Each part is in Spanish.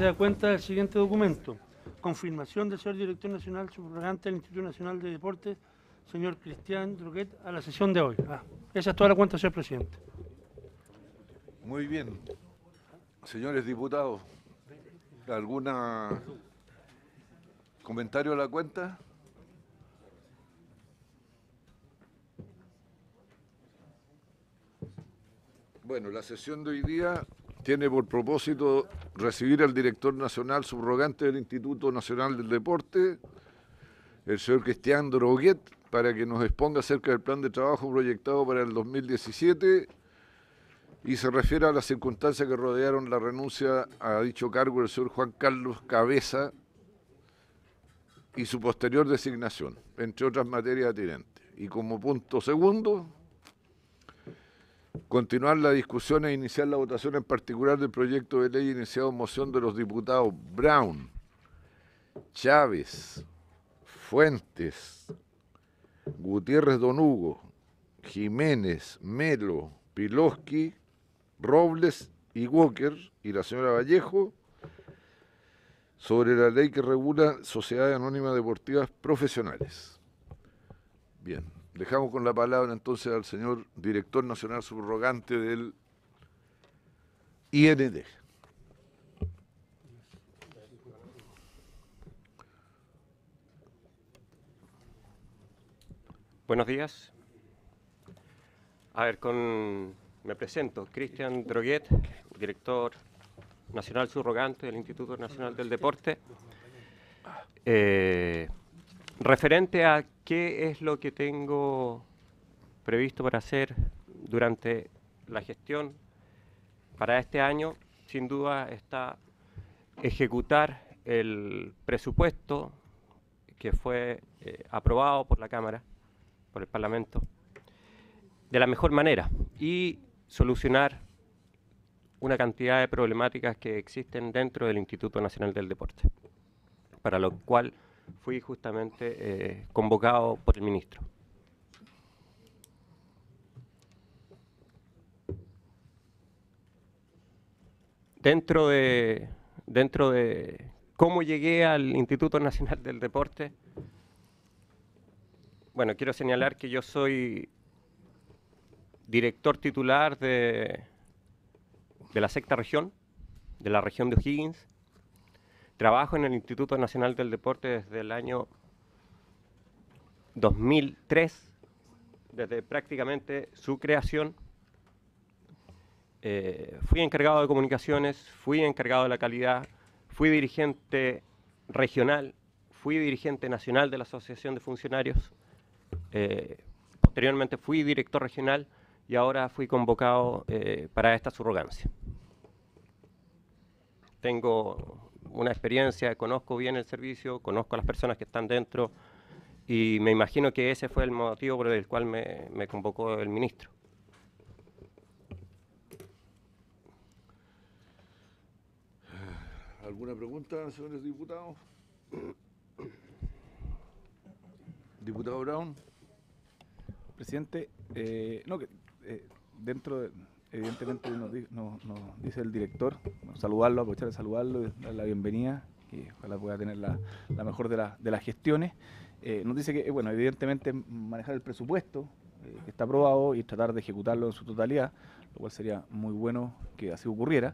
se da cuenta del siguiente documento. Confirmación del señor Director Nacional Subrogante del Instituto Nacional de Deportes, señor Cristian Droguet, a la sesión de hoy. Esa es toda la cuenta, señor presidente. Muy bien. Señores diputados, ¿algún comentario a la cuenta? Bueno, la sesión de hoy día tiene por propósito recibir al director nacional subrogante del Instituto Nacional del Deporte, el señor Cristian Droguet, para que nos exponga acerca del plan de trabajo proyectado para el 2017 y se refiere a las circunstancias que rodearon la renuncia a dicho cargo del señor Juan Carlos Cabeza y su posterior designación, entre otras materias atinentes. Y como punto segundo, continuar la discusión e iniciar la votación en particular del proyecto de ley iniciado en moción de los diputados Brown, Chávez, Fuentes, Gutiérrez Don Hugo, Jiménez, Melo, Piloski, Robles y Walker y la señora Vallejo sobre la ley que regula sociedades anónimas deportivas profesionales. Bien, dejamos con la palabra entonces al señor Director Nacional Subrogante del IND. Buenos días. A ver, me presento, Cristian Droguet, Director Nacional Subrogante del Instituto Nacional del Deporte. Referente a qué es lo que tengo previsto para hacer durante la gestión para este año, sin duda está ejecutar el presupuesto que fue aprobado por la Cámara, por el Parlamento, de la mejor manera y solucionar una cantidad de problemáticas que existen dentro del Instituto Nacional del Deporte, para lo cual fui justamente convocado por el ministro. Dentro de cómo llegué al Instituto Nacional del Deporte, bueno, quiero señalar que yo soy director titular de la sexta región, de la región de O'Higgins. Trabajo en el Instituto Nacional del Deporte desde el año 2003, desde prácticamente su creación. Fui encargado de comunicaciones, fui encargado de la calidad, fui dirigente regional, fui dirigente nacional de la Asociación de Funcionarios, posteriormente fui director regional y ahora fui convocado para esta subrogancia. Tengo una experiencia, conozco bien el servicio, conozco a las personas que están dentro y me imagino que ese fue el motivo por el cual me convocó el ministro. ¿Alguna pregunta, señores diputados? Diputado Brown. Presidente, evidentemente nos dice el director, saludarlo, aprovechar de saludarlo, darle la bienvenida y ojalá pueda tener la mejor de las gestiones. Nos dice que, bueno, evidentemente manejar el presupuesto que está aprobado y tratar de ejecutarlo en su totalidad, lo cual sería muy bueno que así ocurriera.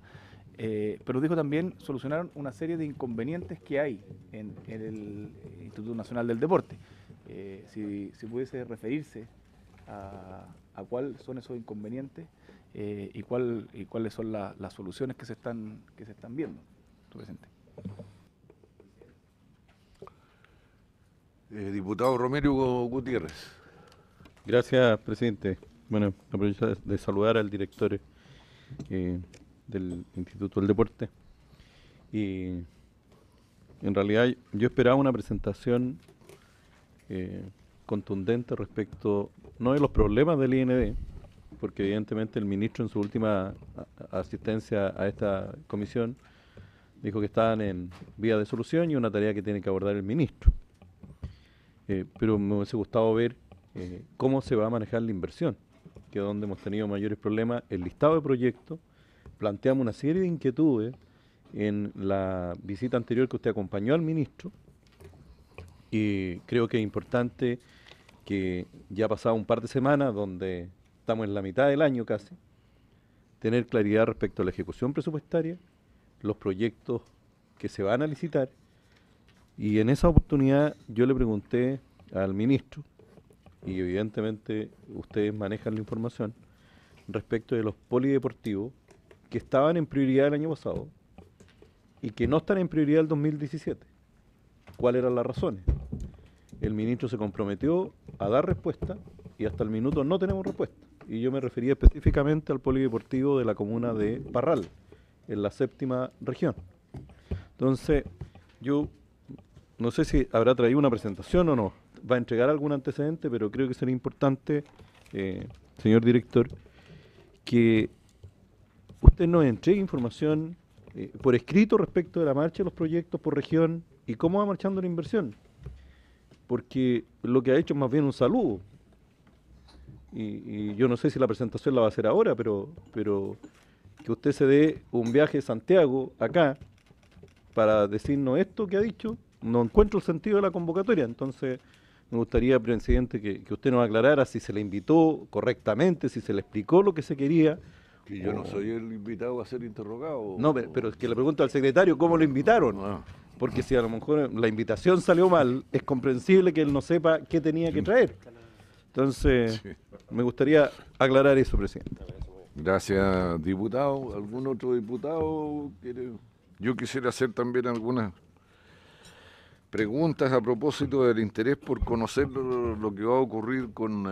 Pero dijo también solucionaron una serie de inconvenientes que hay en el Instituto Nacional del Deporte. Si pudiese referirse a cuáles son esos inconvenientes y cuáles son las soluciones que se están viendo, presidente. Diputado Romero Gutiérrez. Gracias, presidente. Bueno, aprovecho de saludar al director del Instituto del Deporte. Y en realidad yo esperaba una presentación contundente respecto, no de los problemas del IND, porque evidentemente el ministro en su última asistencia a esta comisión dijo que estaban en vía de solución y una tarea que tiene que abordar el ministro. Pero me hubiese gustado ver cómo se va a manejar la inversión, que es donde hemos tenido mayores problemas. El listado de proyectos, planteamos una serie de inquietudes en la visita anterior que usted acompañó al ministro, y creo que es importante que ya ha pasado un par de semanas, donde estamos en la mitad del año casi, tener claridad respecto a la ejecución presupuestaria, los proyectos que se van a licitar, y en esa oportunidad yo le pregunté al ministro, y evidentemente ustedes manejan la información, respecto de los polideportivos que estaban en prioridad el año pasado y que no están en prioridad el 2017. ¿Cuáles eran las razones? El ministro se comprometió a dar respuesta y hasta el minuto no tenemos respuesta. Y yo me refería específicamente al polideportivo de la comuna de Parral, en la 7ª región. Entonces, yo no sé si habrá traído una presentación o no, va a entregar algún antecedente, pero creo que sería importante, señor director, que usted nos entregue información por escrito respecto de la marcha de los proyectos por región y cómo va marchando la inversión. Porque lo que ha hecho es más bien un saludo. Y yo no sé si la presentación la va a hacer ahora, pero que usted se dé un viaje a Santiago, acá, para decirnos esto que ha dicho, no encuentro el sentido de la convocatoria. Entonces, me gustaría, presidente, que usted nos aclarara si se le invitó correctamente, si se le explicó lo que se quería. Que yo no soy el invitado a ser interrogado. No, pero es que le pregunto al secretario cómo lo invitaron. Ah. Porque si a lo mejor la invitación salió mal, es comprensible que él no sepa qué tenía que traer. Entonces, Sí. me gustaría aclarar eso, presidente. Gracias, diputado. ¿Algún otro diputado quiere? Yo quisiera hacer también algunas preguntas a propósito del interés por conocer lo que va a ocurrir con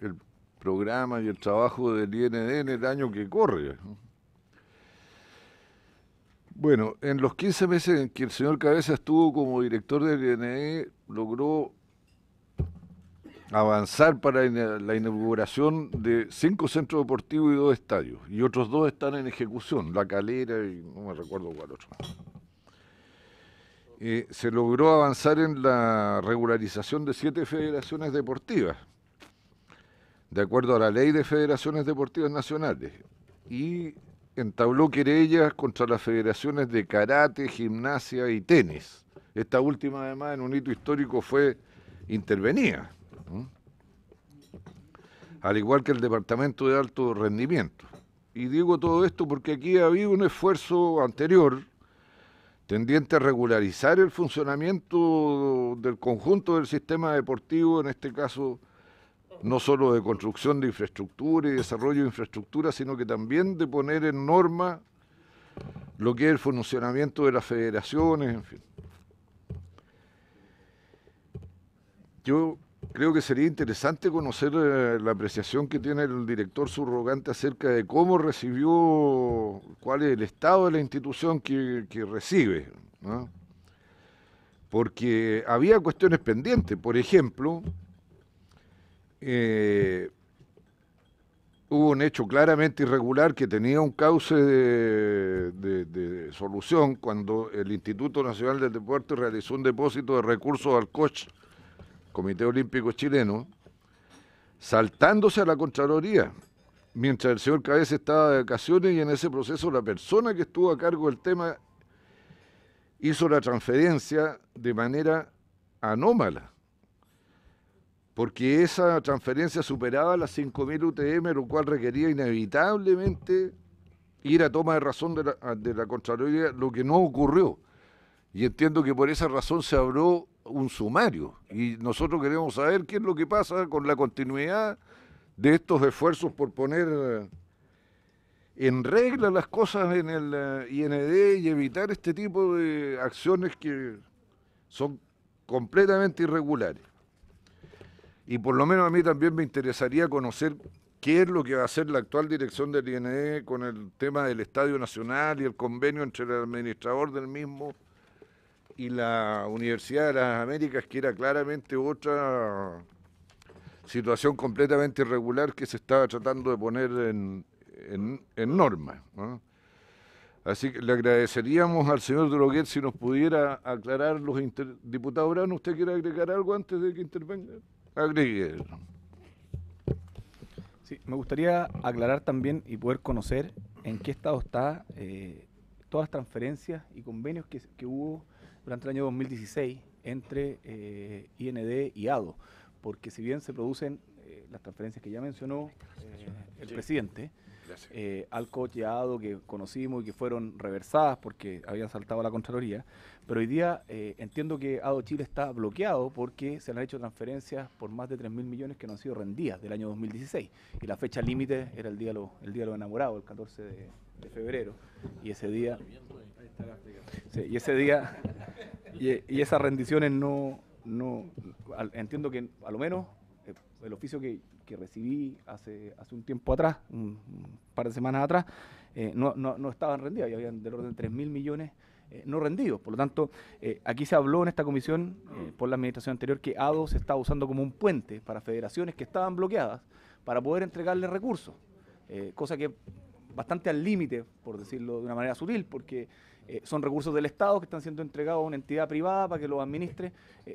el programa y el trabajo del IND en el año que corre. Bueno, en los 15 meses en que el señor Cabeza estuvo como director del IND, logró avanzar para la inauguración de 5 centros deportivos y 2 estadios, y otros 2 están en ejecución, La Calera y no me recuerdo cuál otro. Se logró avanzar en la regularización de 7 federaciones deportivas, de acuerdo a la Ley de Federaciones Deportivas Nacionales, y entabló querellas contra las federaciones de karate, gimnasia y tenis. Esta última, además, en un hito histórico fue intervenida, ¿no? Al igual que el Departamento de Alto Rendimiento. Y digo todo esto porque aquí ha habido un esfuerzo anterior tendiente a regularizar el funcionamiento del conjunto del sistema deportivo, en este caso no solo de construcción de infraestructura y desarrollo de infraestructura, sino que también de poner en norma lo que es el funcionamiento de las federaciones, en fin. Yo creo que sería interesante conocer la apreciación que tiene el director subrogante acerca de cómo recibió, cuál es el estado de la institución que recibe, ¿no? Porque había cuestiones pendientes, por ejemplo, hubo un hecho claramente irregular que tenía un cauce de solución cuando el Instituto Nacional del Deporte realizó un depósito de recursos al COCH, Comité Olímpico Chileno, saltándose a la Contraloría, mientras el señor Cabeza estaba de vacaciones, y en ese proceso la persona que estuvo a cargo del tema hizo la transferencia de manera anómala, porque esa transferencia superaba las 5.000 UTM, lo cual requería inevitablemente ir a toma de razón de la Contraloría, lo que no ocurrió. Y entiendo que por esa razón se abrió un sumario, y nosotros queremos saber qué es lo que pasa con la continuidad de estos esfuerzos por poner en regla las cosas en el IND y evitar este tipo de acciones que son completamente irregulares. Y por lo menos a mí también me interesaría conocer qué es lo que va a hacer la actual dirección del IND con el tema del Estadio Nacional y el convenio entre el administrador del mismo y la Universidad de las Américas, que era claramente otra situación completamente irregular que se estaba tratando de poner en norma, ¿no? Así que le agradeceríamos al señor Droguet si nos pudiera aclarar los diputado Brano. ¿Usted quiere agregar algo antes de que intervenga? Agregue. Sí, me gustaría aclarar también y poder conocer en qué estado está todas las transferencias y convenios que hubo durante el año 2016 entre IND y ADO, porque si bien se producen las transferencias que ya mencionó el presidente, Alcoch y ADO que conocimos y que fueron reversadas porque habían saltado a la Contraloría, pero hoy día entiendo que ADO Chile está bloqueado porque se le han hecho transferencias por más de 3.000 millones que no han sido rendidas del año 2016, y la fecha límite era el día de los enamorados, el 14 de febrero, y ese día y esas rendiciones entiendo que a lo menos el oficio que recibí hace un tiempo atrás, un par de semanas atrás, no estaban rendidas, y habían del orden de 3.000 millones no rendidos. Por lo tanto, aquí se habló en esta comisión, por la administración anterior, que ADO se estaba usando como un puente para federaciones que estaban bloqueadas para poder entregarle recursos, cosa que bastante al límite, por decirlo de una manera sutil, porque son recursos del Estado que están siendo entregados a una entidad privada para que los administre,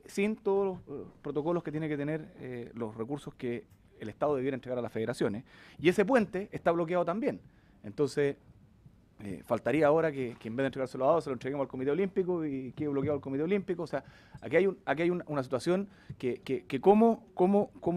sin todos los protocolos que tiene que tener los recursos que el Estado debiera entregar a las federaciones. Y ese puente está bloqueado también. Entonces, faltaría ahora que en vez de entregárselo a ADO, se lo entreguemos al Comité Olímpico y quede bloqueado el Comité Olímpico. O sea, aquí hay una situación que cómo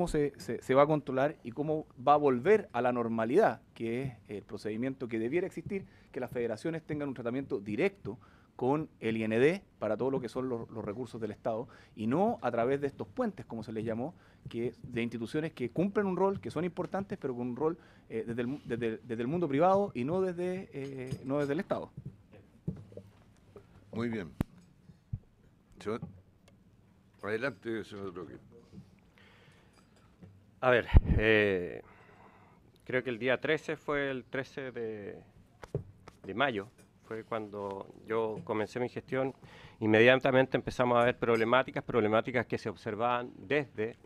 se va a controlar y cómo va a volver a la normalidad, que es el procedimiento que debiera existir, que las federaciones tengan un tratamiento directo con el IND para todo lo que son los recursos del Estado, y no a través de estos puentes, como se les llamó, que de instituciones que cumplen un rol, que son importantes, pero con un rol desde el mundo privado y no desde el Estado. Muy bien. Adelante, señor Droguet. A ver, creo que el día 13 fue el 13 de mayo, fue cuando yo comencé mi gestión. Inmediatamente empezamos a ver problemáticas que se observaban desde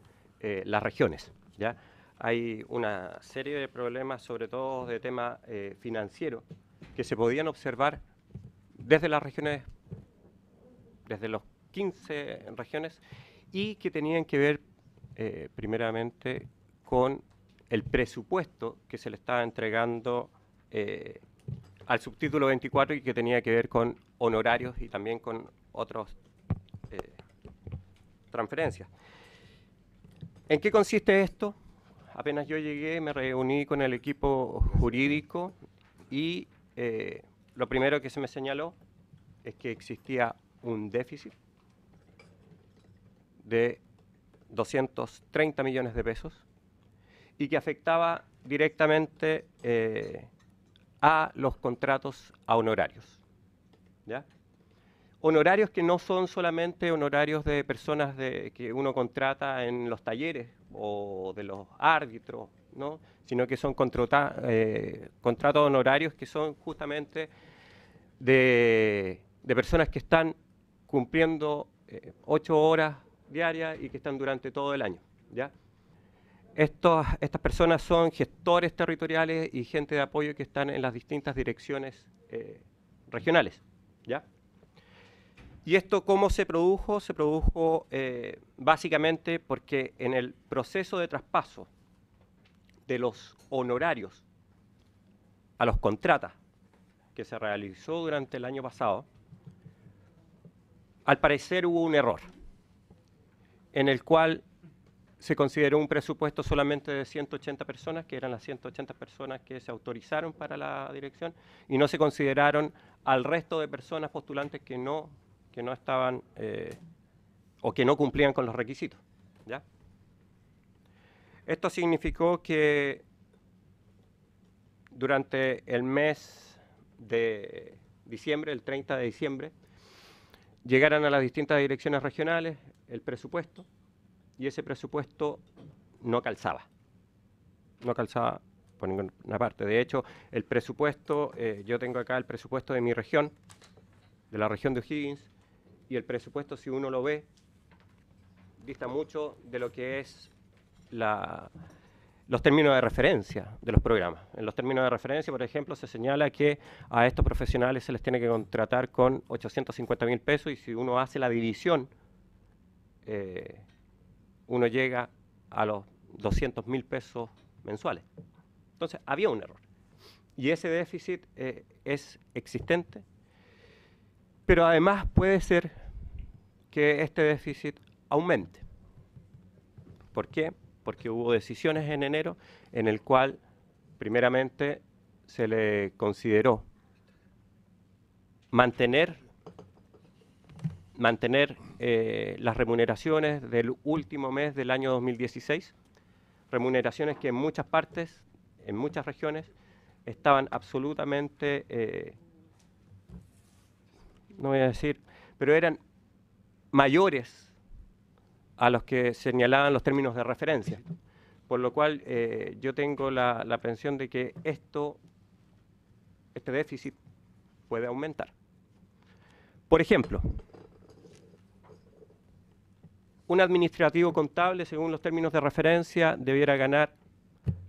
las regiones, ¿ya? Hay una serie de problemas, sobre todo de tema financiero, que se podían observar desde las regiones, desde los 15 regiones, y que tenían que ver primeramente con el presupuesto que se le estaba entregando al subtítulo 24, y que tenía que ver con honorarios y también con otras transferencias. ¿En qué consiste esto? Apenas yo llegué, me reuní con el equipo jurídico y lo primero que se me señaló es que existía un déficit de 230 millones de pesos y que afectaba directamente a los contratos a honorarios, ¿ya? Honorarios que no son solamente honorarios de personas que uno contrata en los talleres o de los árbitros, ¿no? Sino que son contratos honorarios que son justamente de personas que están cumpliendo 8 horas diarias y que están durante todo el año, ¿ya? Estas personas son gestores territoriales y gente de apoyo que están en las distintas direcciones regionales, ¿ya? ¿Y esto cómo se produjo? Se produjo básicamente porque en el proceso de traspaso de los honorarios a los contratas que se realizó durante el año pasado, al parecer hubo un error en el cual se consideró un presupuesto solamente de 180 personas, que eran las 180 personas que se autorizaron para la dirección, y no se consideraron al resto de personas postulantes que no estaban o que no cumplían con los requisitos, ¿ya? Esto significó que durante el mes de diciembre, el 30 de diciembre, llegaran a las distintas direcciones regionales el presupuesto, y ese presupuesto no calzaba por ninguna parte. De hecho, el presupuesto, yo tengo acá el presupuesto de mi región, de la región de O'Higgins, y el presupuesto, si uno lo ve, dista mucho de lo que es los términos de referencia de los programas. En los términos de referencia, por ejemplo, se señala que a estos profesionales se les tiene que contratar con 850.000 pesos, y si uno hace la división, uno llega a los 200.000 pesos mensuales. Entonces, había un error. Y ese déficit es existente, Pero además puede ser que este déficit aumente. ¿Por qué? Porque hubo decisiones en enero en el cual primeramente se le consideró mantener las remuneraciones del último mes del año 2016, remuneraciones que en muchas partes, en muchas regiones, estaban absolutamente, no voy a decir, pero eran mayores a los que señalaban los términos de referencia. Por lo cual yo tengo la aprehensión de que este déficit puede aumentar. Por ejemplo, un administrativo contable, según los términos de referencia, debiera ganar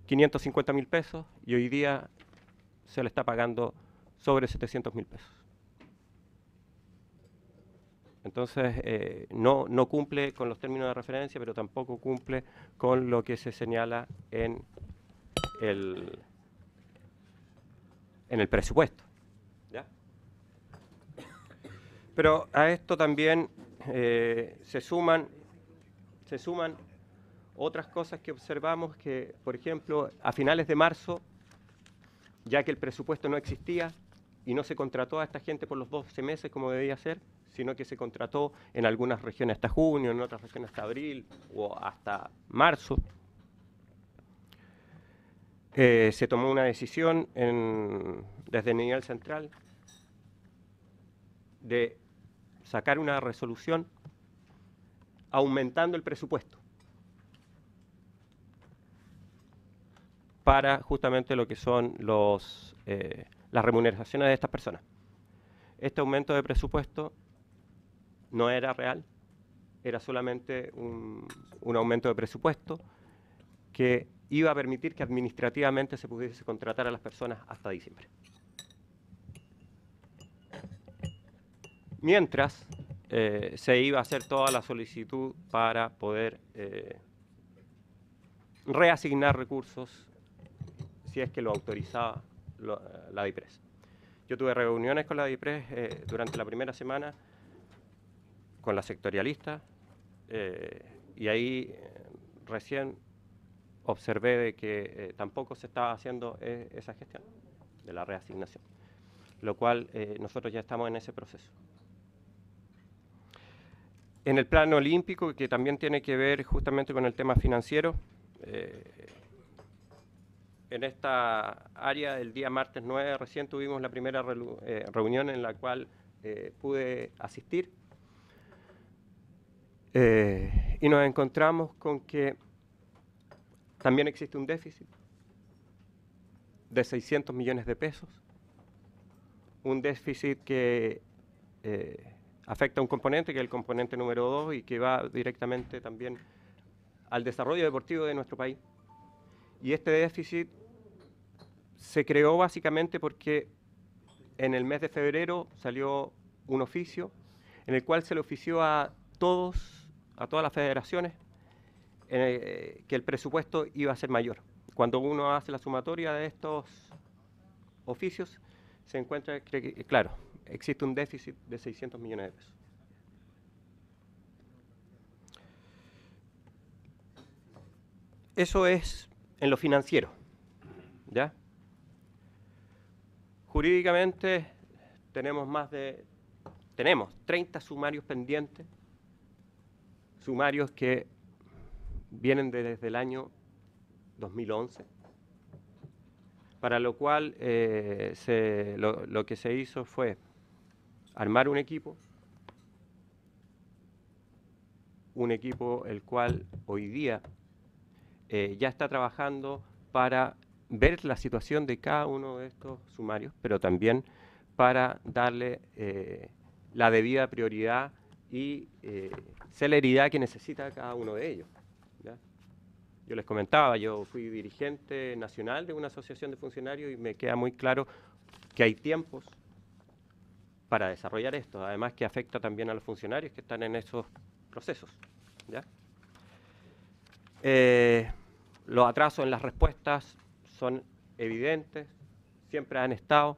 550.000 pesos y hoy día se le está pagando sobre 700.000 pesos. Entonces, no cumple con los términos de referencia, pero tampoco cumple con lo que se señala en el presupuesto, ¿ya? Pero a esto también se suman otras cosas que observamos que, por ejemplo, a finales de marzo, ya que el presupuesto no existía y no se contrató a esta gente por los 12 meses como debía ser, sino que se contrató en algunas regiones hasta junio, en otras regiones hasta abril o hasta marzo. Se tomó una decisión desde el nivel central de sacar una resolución aumentando el presupuesto para justamente lo que son las remuneraciones de estas personas. Este aumento de presupuesto no era real, era solamente un aumento de presupuesto que iba a permitir que administrativamente se pudiese contratar a las personas hasta diciembre. Mientras se iba a hacer toda la solicitud para poder reasignar recursos si es que lo autorizaba la DIPRES. Yo tuve reuniones con la DIPRES durante la primera semana con la sectorialista y ahí recién observé de que tampoco se estaba haciendo esa gestión de la reasignación, lo cual nosotros ya estamos en ese proceso. En el plano olímpico, que también tiene que ver justamente con el tema financiero, en esta área, el día martes 9 recién tuvimos la primera reunión en la cual pude asistir y nos encontramos con que también existe un déficit de 600 millones de pesos, un déficit que afecta a un componente, que es el componente número 2 y que va directamente también al desarrollo deportivo de nuestro país. Y este déficit se creó básicamente porque en el mes de febrero salió un oficio en el cual se le ofició a todas las federaciones que el presupuesto iba a ser mayor. Cuando uno hace la sumatoria de estos oficios, se encuentra que, claro, existe un déficit de 600 millones de pesos. Eso es en lo financiero, ¿ya? Jurídicamente tenemos 30 sumarios pendientes, sumarios que vienen desde el año 2011, para lo cual lo que se hizo fue armar un equipo el cual hoy día ya está trabajando para ver la situación de cada uno de estos sumarios, pero también para darle la debida prioridad y celeridad que necesita cada uno de ellos, ¿ya? Yo les comentaba, yo fui dirigente nacional de una asociación de funcionarios y me queda muy claro que hay tiempos para desarrollar esto, además que afecta también a los funcionarios que están en esos procesos, ¿ya? Los atrasos en las respuestas son evidentes, siempre han estado,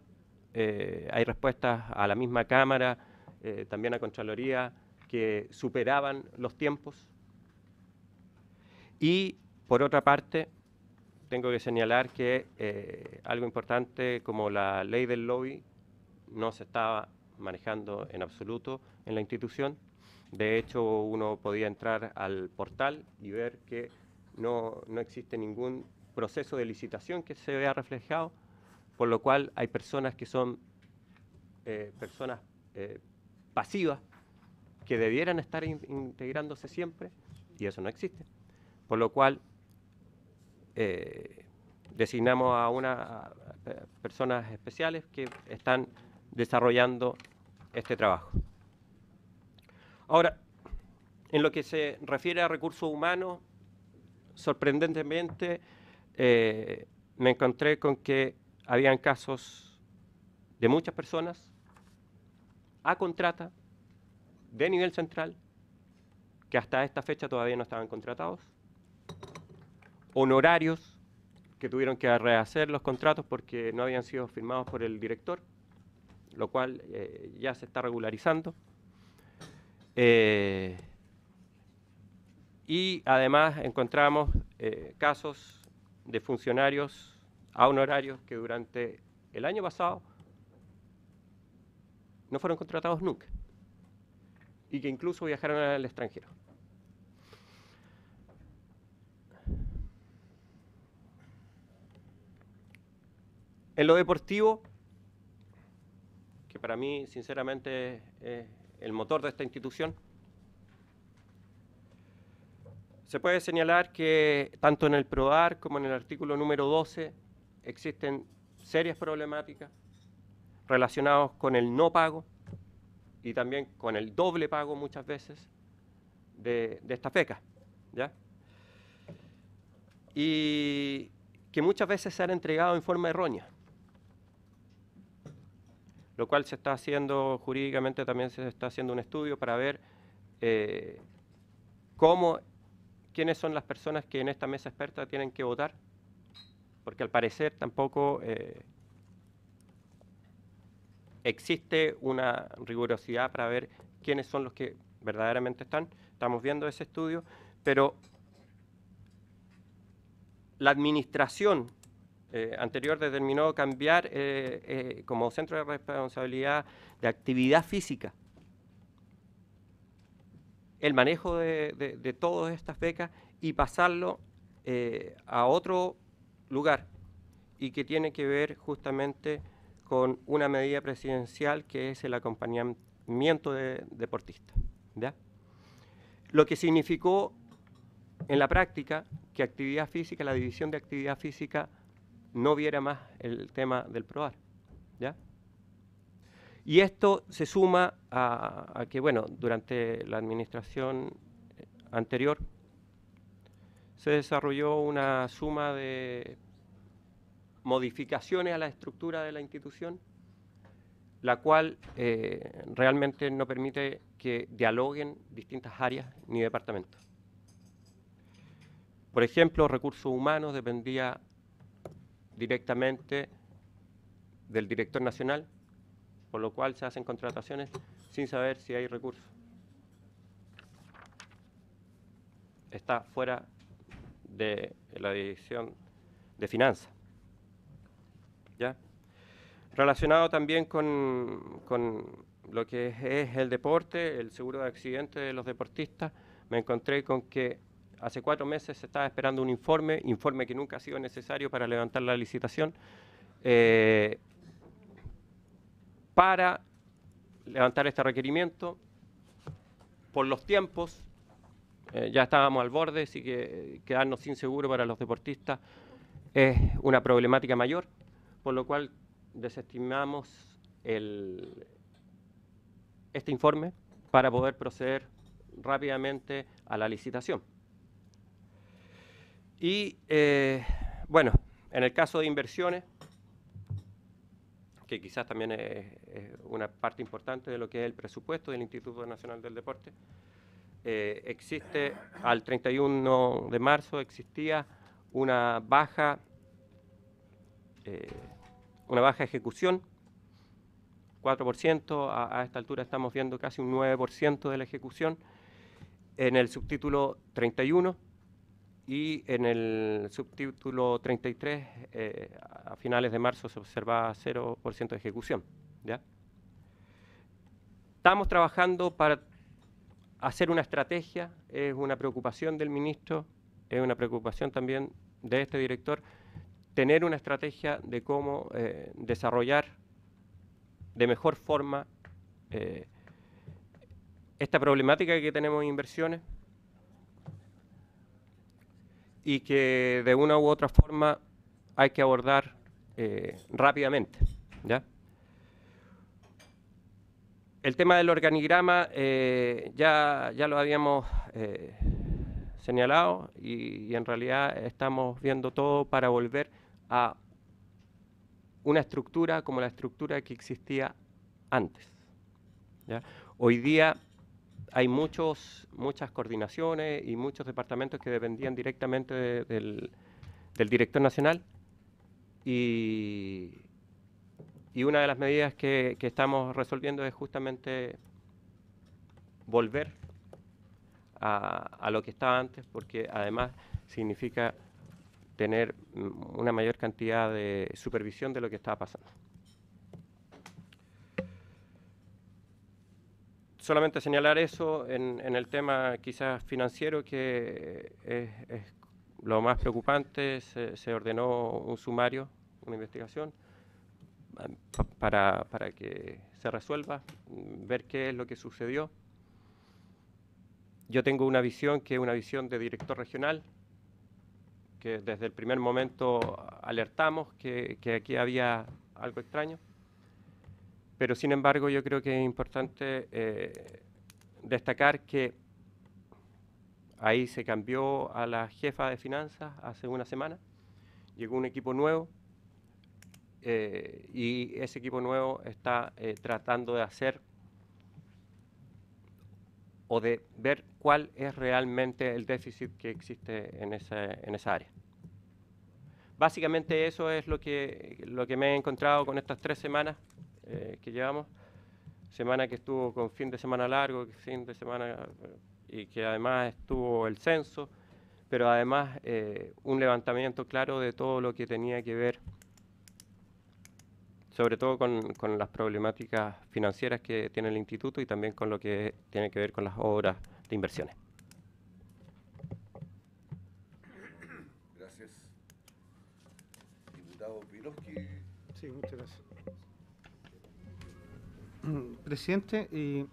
hay respuestas a la misma Cámara también a Contraloría, que superaban los tiempos. Y, por otra parte, tengo que señalar que algo importante como la ley del lobby no se estaba manejando en absoluto en la institución. De hecho, uno podía entrar al portal y ver que no existe ningún proceso de licitación que se vea reflejado, por lo cual hay personas que son personas pasivas que debieran estar integrándose siempre, y eso no existe. Por lo cual designamos a personas especiales que están desarrollando este trabajo. Ahora, en lo que se refiere a recursos humanos, sorprendentemente me encontré con que habían casos de muchas personas a contrata de nivel central que hasta esta fecha todavía no estaban contratados, honorarios que tuvieron que rehacer los contratos porque no habían sido firmados por el director, lo cual ya se está regularizando. Y además encontramos casos de funcionarios a honorarios que durante el año pasado no fueron contratados nunca y que incluso viajaron al extranjero. En lo deportivo, que para mí sinceramente es el motor de esta institución, se puede señalar que tanto en el PROAR como en el artículo número 12 existen serias problemáticas relacionadas con el no pago y también con el doble pago muchas veces de estas becas, ¿ya? Y que muchas veces se han entregado en forma errónea, lo cual se está haciendo jurídicamente, también se está haciendo un estudio para ver quiénes son las personas que en esta mesa experta tienen que votar, porque al parecer tampoco existe una rigurosidad para ver quiénes son los que verdaderamente están. Estamos viendo ese estudio, pero la administración anterior determinó cambiar como centro de responsabilidad de actividad física el manejo de todas estas becas y pasarlo a otro lugar, y que tiene que ver justamente con una medida presidencial que es el acompañamiento de deportistas, ¿ya? Lo que significó en la práctica que actividad física, la división de actividad física no viera más el tema del PROAR, ¿ya? Y esto se suma a que, bueno, durante la administración anterior se desarrolló una suma de modificaciones a la estructura de la institución, la cual realmente no permite que dialoguen distintas áreas ni departamentos. Por ejemplo, recursos humanos dependía directamente del director nacional, por lo cual se hacen contrataciones sin saber si hay recursos. Está fuera de la dirección de finanzas, ¿ya? Relacionado también con lo que es el deporte, el seguro de accidentes de los deportistas, me encontré con que hace 4 meses se estaba esperando un informe que nunca ha sido necesario para levantar la licitación, para levantar este requerimiento. Por los tiempos, ya estábamos al borde, así que quedarnos sin seguro para los deportistas es una problemática mayor, por lo cual desestimamos este informe para poder proceder rápidamente a la licitación. Y bueno, en el caso de inversiones, que quizás también es una parte importante de lo que es el presupuesto del Instituto Nacional del Deporte, existe, al 31 de marzo existía una baja ejecución, 4%, a esta altura estamos viendo casi un 9% de la ejecución. En el subtítulo 31 y en el subtítulo 33, a finales de marzo se observaba 0% de ejecución, ¿ya? Estamos trabajando para hacer una estrategia, es una preocupación del ministro, es una preocupación también de este director, tener una estrategia de cómo desarrollar de mejor forma esta problemática que tenemos en inversiones y que de una u otra forma hay que abordar rápidamente, ¿ya? El tema del organigrama ya lo habíamos señalado y en realidad estamos viendo todo para volver a una estructura como la estructura que existía antes, ¿ya? Hoy día hay muchas coordinaciones y muchos departamentos que dependían directamente del director nacional y una de las medidas que estamos resolviendo es justamente volver a lo que estaba antes, porque además significa tener una mayor cantidad de supervisión de lo que estaba pasando. Solamente señalar eso en el tema quizás financiero, que es lo más preocupante. Se ordenó un sumario, una investigación, para que se resuelva, ver qué es lo que sucedió. Yo tengo una visión que es una visión de director regional, que desde el primer momento alertamos que aquí había algo extraño, pero sin embargo yo creo que es importante destacar que ahí se cambió a la jefa de finanzas hace una semana, llegó un equipo nuevo, y ese equipo nuevo está tratando de hacer o de ver cuál es realmente el déficit que existe en esa área. Básicamente eso es lo que me he encontrado con estas 3 semanas que llevamos, semana que estuvo con fin de semana largo, fin de semana y que además estuvo el censo, pero además un levantamiento claro de todo lo que tenía que ver sobre todo con las problemáticas financieras que tiene el instituto y también con lo que tiene que ver con las obras de inversiones. Gracias. Diputado Piroski. Sí, muchas gracias. Presidente,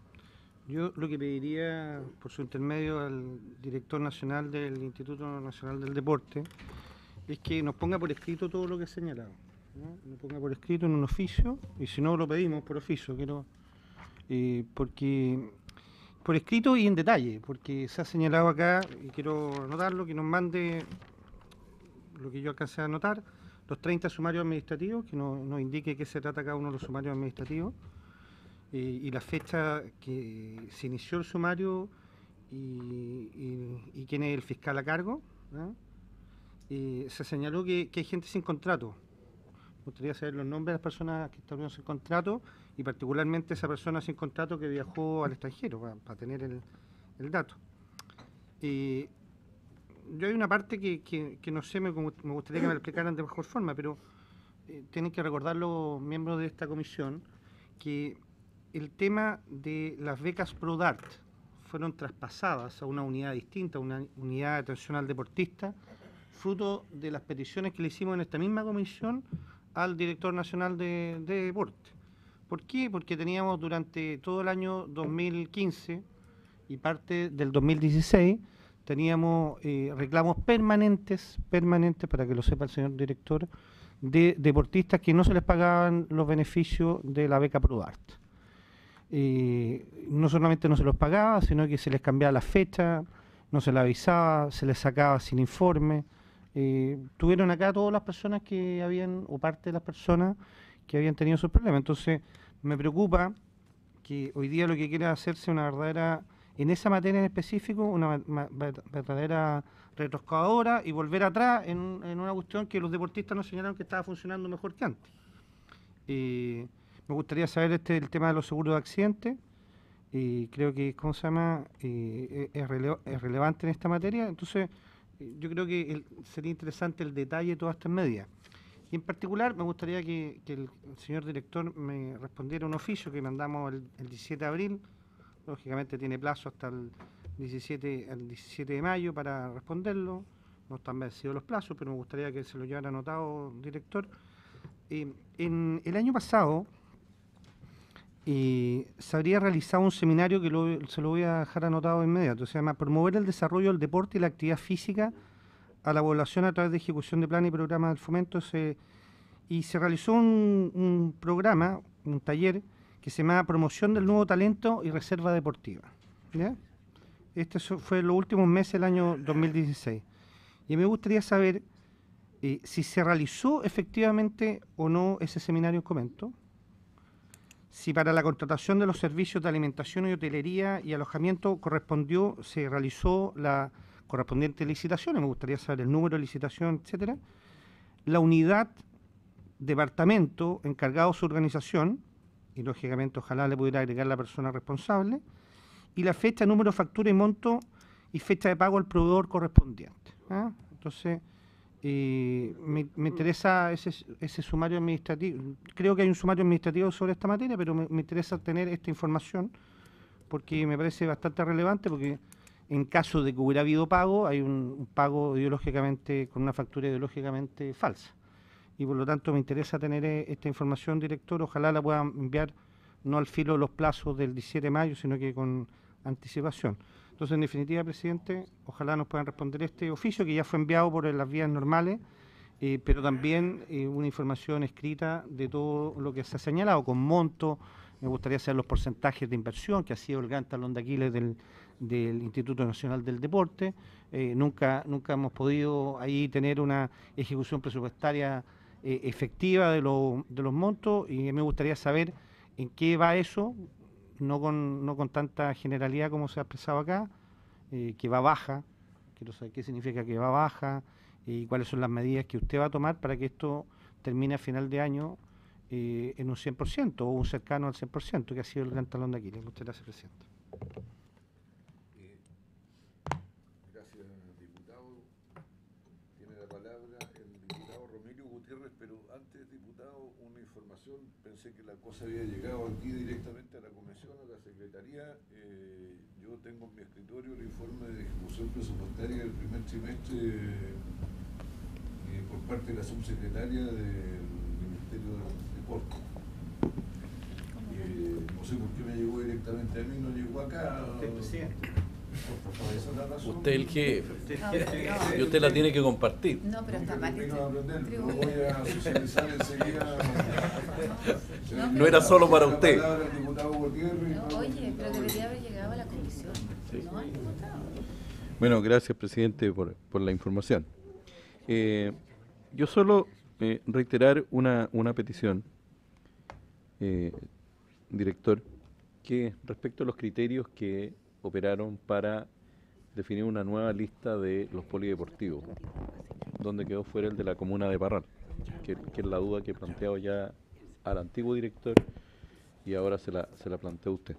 yo lo que pediría por su intermedio al director nacional del Instituto Nacional del Deporte es que nos ponga por escrito todo lo que he señalado, ¿no? Lo ponga por escrito en un oficio, y si no lo pedimos por oficio, porque por escrito y en detalle, porque se ha señalado acá, y quiero anotarlo, que nos mande lo que yo alcancé a anotar, los 30 sumarios administrativos, que nos indique qué se trata cada uno de los sumarios administrativos, y la fecha que se inició el sumario y quién es el fiscal a cargo, ¿no? Se señaló que hay gente sin contrato. Me gustaría saber los nombres de las personas que están sin contrato y particularmente esa persona sin contrato que viajó al extranjero, para tener el dato. Yo hay una parte que no sé, me gustaría que me lo explicaran de mejor forma, pero tienen que recordar los miembros de esta comisión que el tema de las becas ProDart fueron traspasadas a una unidad distinta, una unidad de atención al deportista, fruto de las peticiones que le hicimos en esta misma comisión al director nacional de deporte. ¿Por qué? Porque teníamos durante todo el año 2015 y parte del 2016, teníamos reclamos permanentes, para que lo sepa el señor director, de deportistas que no se les pagaban los beneficios de la beca ProDart. No solamente no se los pagaba, sino que se les cambiaba la fecha, no se les avisaba, se les sacaba sin informe. Tuvieron acá todas las personas que habían, o parte de las personas que habían tenido esos problemas. Entonces, me preocupa que hoy día lo que quiera hacerse una verdadera, en esa materia en específico, una verdadera retroscavadora y volver atrás en una cuestión que los deportistas nos señalaron que estaba funcionando mejor que antes. Me gustaría saber el tema de los seguros de accidentes. Y creo que, ¿cómo se llama? Es relevante en esta materia. Entonces, yo creo que sería interesante el detalle de todas estas medidas. Y en particular, me gustaría que el señor director me respondiera un oficio que mandamos el 17 de abril. Lógicamente tiene plazo hasta el 17 de mayo para responderlo. No están vencidos los plazos, pero me gustaría que se lo llevara anotado, director. En el año pasado se habría realizado un seminario que se lo voy a dejar anotado de inmediato. Se llama Promover el desarrollo del deporte y la actividad física a la población a través de ejecución de planes y programas del fomento. Y se realizó un programa, un taller, que se llama Promoción del Nuevo Talento y Reserva Deportiva. ¿Ya? Este fue en los últimos meses del año 2016. Y me gustaría saber si se realizó efectivamente o no ese seminario en Comento, si para la contratación de los servicios de alimentación y hotelería y alojamiento se realizó la correspondiente licitación, me gustaría saber el número de licitación, etcétera, la unidad, departamento encargado de su organización, y lógicamente ojalá le pudiera agregar la persona responsable, y la fecha, número de factura y monto y fecha de pago al proveedor correspondiente. ¿Ah? Entonces, me interesa ese sumario administrativo. Creo que hay un sumario administrativo sobre esta materia, pero me interesa tener esta información porque me parece bastante relevante, porque en caso de que hubiera habido pago, hay un pago ideológicamente, con una factura ideológicamente falsa. Y por lo tanto me interesa tener esta información, director. Ojalá la puedan enviar no al filo de los plazos del 17 de mayo, sino que con anticipación. Entonces, en definitiva, presidente, ojalá nos puedan responder este oficio que ya fue enviado por las vías normales, pero también una información escrita de todo lo que se ha señalado, con monto. Me gustaría saber los porcentajes de inversión, que ha sido el gran talón de Aquiles del Instituto Nacional del Deporte. Nunca hemos podido ahí tener una ejecución presupuestaria efectiva de los montos, y me gustaría saber en qué va eso, no con tanta generalidad como se ha expresado acá, que va baja. Quiero saber qué significa que va baja y cuáles son las medidas que usted va a tomar para que esto termine a final de año en un 100% o un cercano al 100%, que ha sido el gran talón de Aquiles. Muchas gracias, presidente. Gracias, diputado. Tiene la palabra el diputado Romelio Gutiérrez, pero antes, diputado, una información. Pensé que la cosa había llegado aquí directamente a la comisión, a la secretaría. Yo tengo en mi escritorio el informe de ejecución presupuestaria del primer trimestre por parte de la subsecretaria del Ministerio del Deporte. No sé por qué me llegó directamente a mí, no llegó acá. Presidente. Usted es el jefe y usted la tiene que compartir. No, pero está mal. No voy a socializar enseguida. No era solo para usted. No, oye, pero debería haber llegado a la comisión. Sí. No al diputado. Bueno, gracias, presidente, por la información. Yo solo reiterar una petición, director, que respecto a los criterios que operaron para definir una nueva lista de los polideportivos, donde quedó fuera el de la comuna de Parral, que es la duda que he planteado ya al antiguo director y ahora se la planteó usted.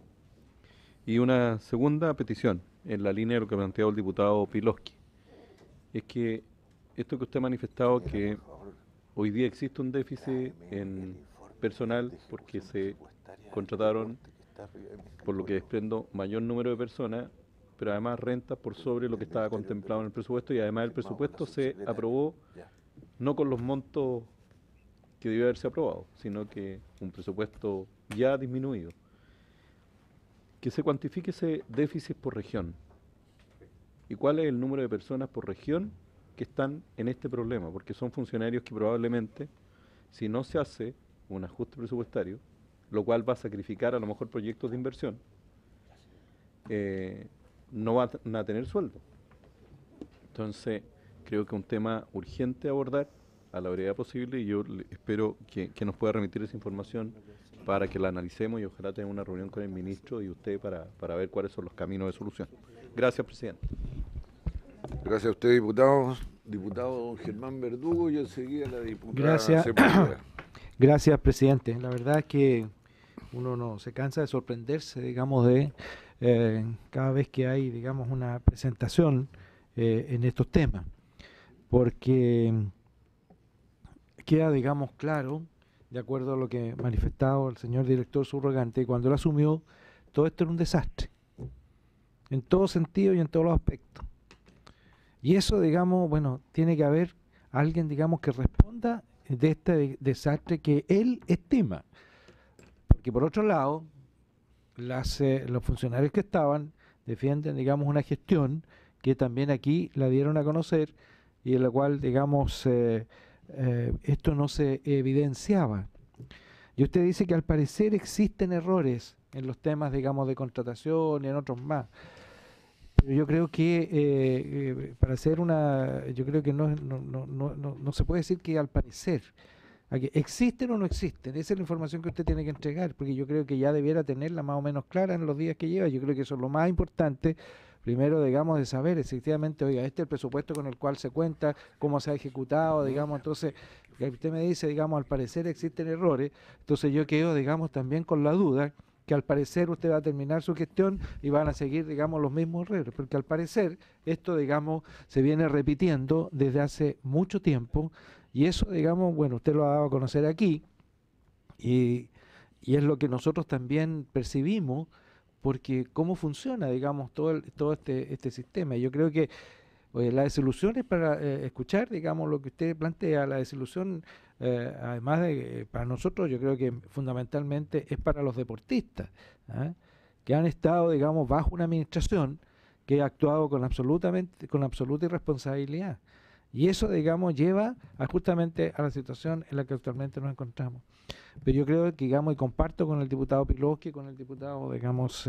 Y una segunda petición, en la línea de lo que ha planteado el diputado Piloski, es que esto que usted ha manifestado, que hoy día existe un déficit en personal porque se contrataron, por lo que desprendo, mayor número de personas, pero además renta por sobre lo que estaba contemplado en el presupuesto, y además el presupuesto se aprobó no con los montos que debió haberse aprobado, sino que un presupuesto ya disminuido. Que se cuantifique ese déficit por región y cuál es el número de personas por región que están en este problema, porque son funcionarios que probablemente, si no se hace un ajuste presupuestario, lo cual va a sacrificar a lo mejor proyectos de inversión, no van a tener sueldo. Entonces, creo que es un tema urgente a abordar a la brevedad posible, y yo espero que nos pueda remitir esa información para que la analicemos, y ojalá tenga una reunión con el ministro y usted para ver cuáles son los caminos de solución. Gracias, presidente. Gracias a usted, diputado. Diputado don Germán Verdugo, y enseguida la diputada Gracias. Sepúlveda. Gracias, presidente. La verdad es que uno no se cansa de sorprenderse, digamos, de cada vez que hay, digamos, una presentación en estos temas, porque queda, digamos, claro, de acuerdo a lo que manifestaba el señor director subrogante, cuando él asumió, todo esto era un desastre, en todo sentido y en todos los aspectos. Y eso, digamos, bueno, tiene que haber alguien, digamos, que responda de este desastre que él estima. Porque por otro lado, los funcionarios que estaban defienden, digamos, una gestión que también aquí la dieron a conocer y en la cual, digamos, esto no se evidenciaba. Y usted dice que al parecer existen errores en los temas, digamos, de contratación y en otros más. Pero yo creo que para hacer yo creo que no se puede decir que al parecer. Aquí, ¿existen o no existen? Esa es la información que usted tiene que entregar, porque yo creo que ya debiera tenerla más o menos clara en los días que lleva. Yo creo que eso es lo más importante, primero, digamos, de saber efectivamente, oiga, este es el presupuesto con el cual se cuenta, cómo se ha ejecutado, digamos, entonces, que usted me dice, digamos, al parecer existen errores, entonces yo quedo, digamos, también con la duda que al parecer usted va a terminar su gestión y van a seguir, digamos, los mismos errores, porque al parecer esto, digamos, se viene repitiendo desde hace mucho tiempo. Y eso, digamos, bueno, usted lo ha dado a conocer aquí y es lo que nosotros también percibimos, porque cómo funciona, digamos, todo este sistema. Yo creo que la desilusión es para escuchar, digamos, lo que usted plantea. La desilusión, además de para nosotros, yo creo que fundamentalmente es para los deportistas, ¿ah? Que han estado, digamos, bajo una administración que ha actuado con absoluta irresponsabilidad. Y eso, digamos, lleva justamente a la situación en la que actualmente nos encontramos. Pero yo creo que, digamos, y comparto con el diputado Piloski, con el diputado, digamos,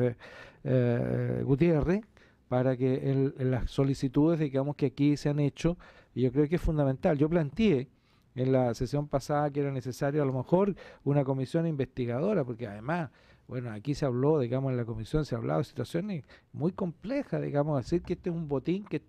Gutiérrez, para que las solicitudes, digamos, que aquí se han hecho, y yo creo que es fundamental. Yo planteé en la sesión pasada que era necesario a lo mejor una comisión investigadora, porque además, bueno, aquí se habló, digamos, en la comisión se ha hablado de situaciones muy complejas, digamos, decir que este es un botín que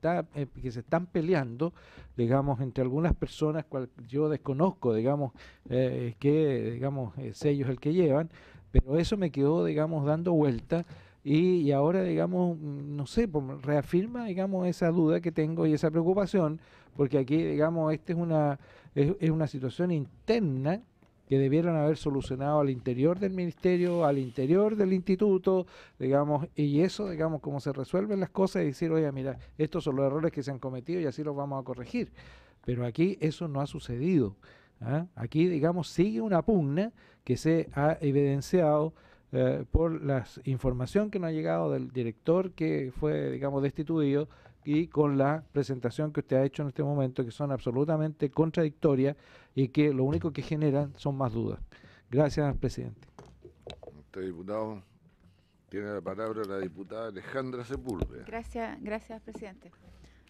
que se están peleando, digamos, entre algunas personas, cual yo desconozco, digamos, digamos, sellos el que llevan, pero eso me quedó, digamos, dando vuelta. Y ahora, digamos, no sé, reafirma, digamos, esa duda que tengo y esa preocupación, porque aquí, digamos, es una situación interna que debieron haber solucionado al interior del ministerio, al interior del instituto, digamos, y eso, digamos, como se resuelven las cosas y decir, oye, mira, estos son los errores que se han cometido y así los vamos a corregir. Pero aquí eso no ha sucedido, ¿ah? Aquí, digamos, sigue una pugna que se ha evidenciado por la información que nos ha llegado del director que fue, digamos, destituido y con la presentación que usted ha hecho en este momento, que son absolutamente contradictorias y que lo único que generan son más dudas. Gracias, presidente. Usted, diputado, tiene la palabra la diputada Alejandra Sepúlveda. Gracias, presidente.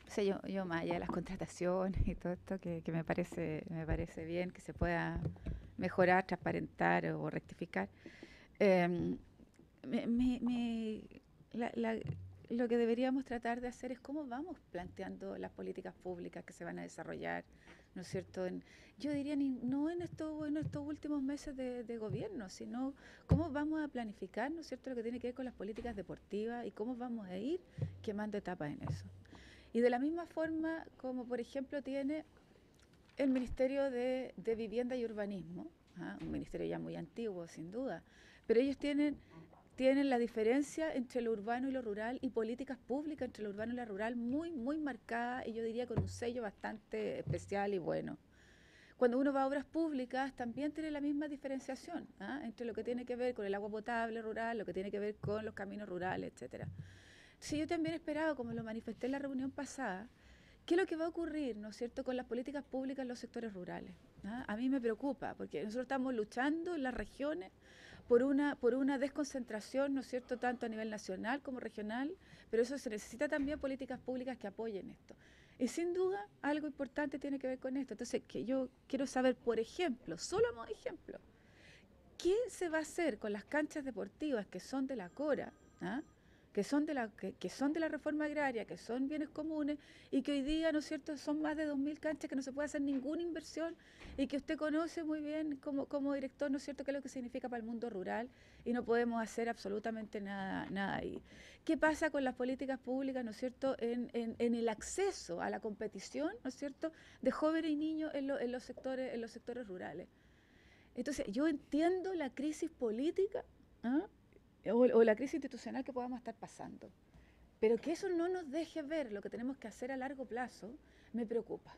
O sea, yo más allá de las contrataciones y todo esto que me parece bien que se pueda mejorar, transparentar o rectificar. Lo que deberíamos tratar de hacer es cómo vamos planteando las políticas públicas que se van a desarrollar, ¿no es cierto? Yo diría, no en estos últimos meses de gobierno, sino cómo vamos a planificar, ¿no es cierto?, lo que tiene que ver con las políticas deportivas y cómo vamos a ir quemando etapas en eso. Y de la misma forma como, por ejemplo, tiene el Ministerio de Vivienda y Urbanismo, un ministerio ya muy antiguo, sin duda, pero ellos tienen la diferencia entre lo urbano y lo rural y políticas públicas entre lo urbano y lo rural muy, muy marcada y yo diría con un sello bastante especial y bueno. Cuando uno va a obras públicas también tiene la misma diferenciación entre lo que tiene que ver con el agua potable rural, lo que tiene que ver con los caminos rurales, etcétera. Entonces yo también esperaba, como lo manifesté en la reunión pasada, ¿qué es lo que va a ocurrir, ¿no es cierto?, con las políticas públicas en los sectores rurales? A mí me preocupa, porque nosotros estamos luchando en las regiones por una desconcentración, ¿no es cierto?, tanto a nivel nacional como regional, pero eso se necesita también políticas públicas que apoyen esto. Y sin duda, algo importante tiene que ver con esto. Entonces, que yo quiero saber, por ejemplo, solo como ejemplo, ¿qué se va a hacer con las canchas deportivas que son de la Cora, que son de la reforma agraria, que son bienes comunes y que hoy día, ¿no es cierto?, son más de 2.000 canchas que no se puede hacer ninguna inversión y que usted conoce muy bien como director, ¿no es cierto?, qué es lo que significa para el mundo rural y no podemos hacer absolutamente nada ahí. ¿Qué pasa con las políticas públicas, ¿no es cierto?, en el acceso a la competición, ¿no es cierto?, de jóvenes y niños en los sectores rurales? Entonces, yo entiendo la crisis política, ¿ah?, o la crisis institucional que podamos estar pasando, pero que eso no nos deje ver lo que tenemos que hacer a largo plazo, me preocupa.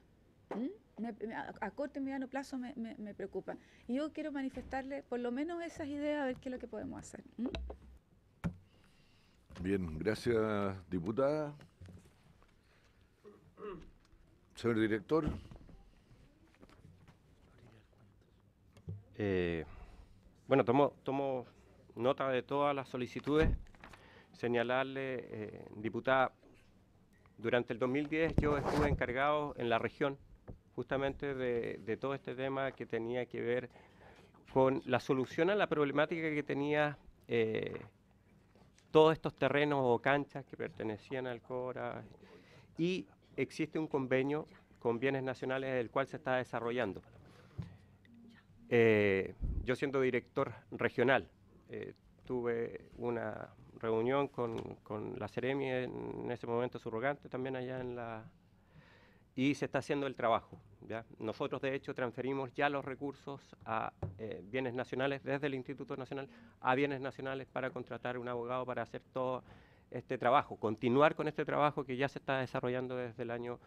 A corto y mediano plazo me preocupa. Y yo quiero manifestarle por lo menos esas ideas, a ver qué es lo que podemos hacer. Bien, gracias, diputada. Señor director. Bueno, tomo nota de todas las solicitudes. Señalarle, diputada, durante el 2010 yo estuve encargado en la región justamente de todo este tema que tenía que ver con la solución a la problemática que tenía todos estos terrenos o canchas que pertenecían al CORA, y existe un convenio con bienes nacionales el cual se está desarrollando. Yo siendo director regional, tuve una reunión con la Seremi, en ese momento subrogante, también allá y se está haciendo el trabajo, ¿ya? Nosotros, de hecho, transferimos ya los recursos a bienes nacionales, desde el Instituto Nacional a bienes nacionales, para contratar un abogado para hacer todo este trabajo, continuar con este trabajo que ya se está desarrollando desde el año,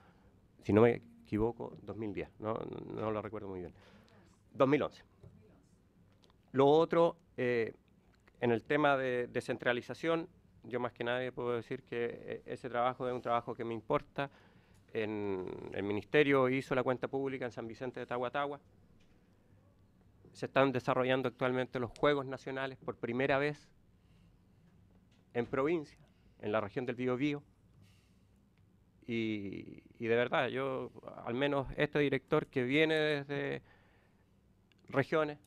si no me equivoco, 2010, no lo recuerdo muy bien, 2011. Lo otro, en el tema de descentralización, yo más que nadie puedo decir que ese trabajo es un trabajo que me importa. El Ministerio hizo la cuenta pública en San Vicente de Tahuatahua. Se están desarrollando actualmente los Juegos Nacionales por primera vez en provincia, en la región del Biobío. Y de verdad, yo, al menos este director que viene desde regiones,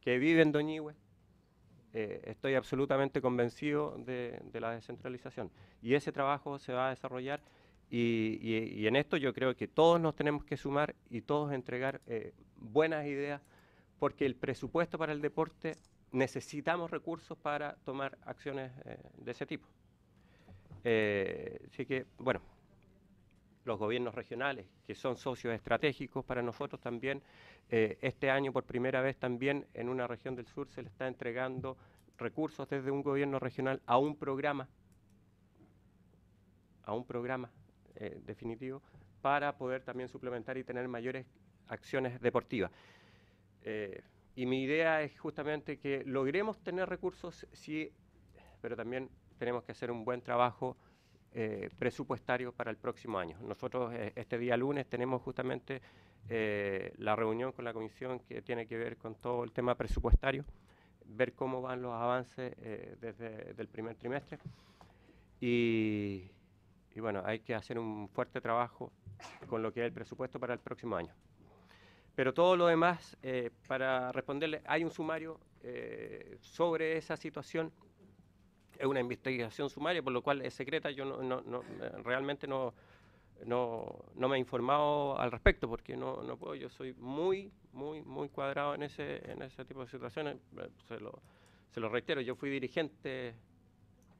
que vive en Doñihue, estoy absolutamente convencido de la descentralización. Y ese trabajo se va a desarrollar, y en esto yo creo que todos nos tenemos que sumar y todos entregar buenas ideas, porque el presupuesto para el deporte necesitamos recursos para tomar acciones de ese tipo. Así que, bueno, los gobiernos regionales, que son socios estratégicos para nosotros también, este año por primera vez también en una región del sur se le está entregando recursos desde un gobierno regional a un programa definitivo, para poder también suplementar y tener mayores acciones deportivas. Y mi idea es justamente que logremos tener recursos, sí, pero también tenemos que hacer un buen trabajo presupuestario para el próximo año. Nosotros este día lunes tenemos justamente la reunión con la comisión que tiene que ver con todo el tema presupuestario, ver cómo van los avances desde el primer trimestre, y bueno, hay que hacer un fuerte trabajo con lo que es el presupuesto para el próximo año. Pero todo lo demás, para responderle, hay un sumario sobre esa situación. Es una investigación sumaria, por lo cual es secreta. Yo realmente no me he informado al respecto, porque no puedo. Yo soy muy cuadrado en ese tipo de situaciones. Se lo reitero, yo fui dirigente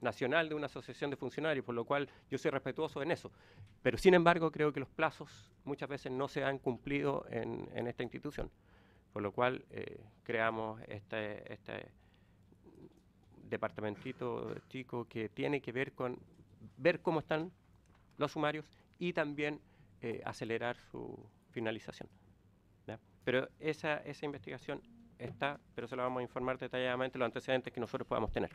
nacional de una asociación de funcionarios, por lo cual yo soy respetuoso en eso. Pero sin embargo creo que los plazos muchas veces no se han cumplido en esta institución, por lo cual creamos este departamentito chico que tiene que ver con ver cómo están los sumarios y también acelerar su finalización, ¿ya? Pero esa investigación está, pero se la vamos a informar detalladamente los antecedentes que nosotros podamos tener.